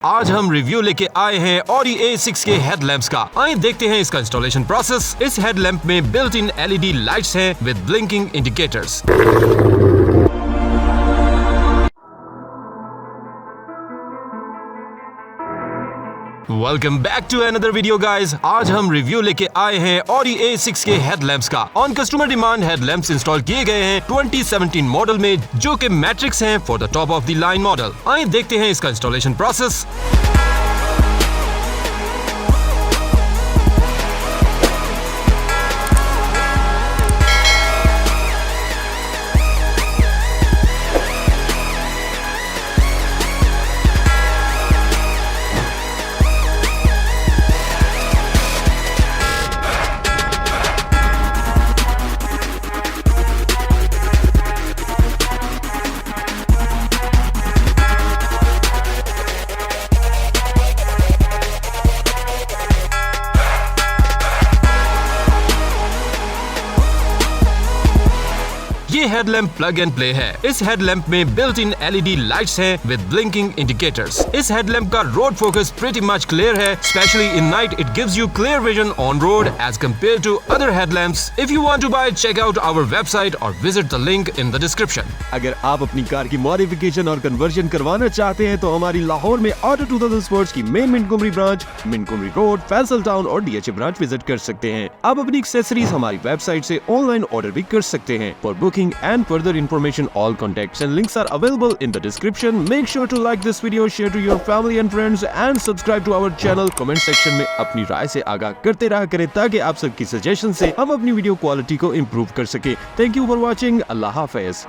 आज हम रिव्यू लेके आए हैं Audi A6 के हेडलैम्प्स का। आइए देखते हैं इसका इंस्टॉलेशन प्रोसेस। इस हेडलैम्प में बिल्ट इन LED लाइट्स हैं with blinking indicators. Welcome back to another video guys. आज हम रिव्यू लेके आए हैं Audi A6 के हेडलैम्प्स का। On customer demand headlamps install किए गए हैं 2017 मॉडल में, जो कि मैट्रिक्स हैं for the top of the line model. आइए देखते हैं इसका इंस्टॉलेशन प्रोसेस। ये हेडलैम्प प्लग एंड प्ले है। इस हेडलैम्प में बिल्ट इन LED लाइट्स हैं विद ब्लिंकिंग इंडिकेटर्स। इस हेडलैम्प का road focus pretty much clear है, specially in night it gives you clear vision on road as compare to other headlamps. If you want to buy, check out our website और visit the link in the description. अगर आप अपनी car की modification और conversion करवाना चाहते हैं तो हमारी लाहौर में ऑटो 2000 स्पोर्ट्स की main Montgomery branch, Montgomery road, Faisal town और DHA ब्रांच विजिट कर सकते हैं। आप अपनी एक्सेसरीज हमारी वेबसाइट से ऑनलाइन ऑर्डर भी कर सकते हैं। For booking and further information, all contacts and links are available in the description. Make sure to like this video, share to your family and friends and subscribe to our channel. Comment section में अपनी राय से आगाह करते रहा करें ताकि आप सबकी सजेशन से हम अपनी वीडियो क्वालिटी को इम्प्रूव कर सके। Thank you for watching. Allah Hafiz.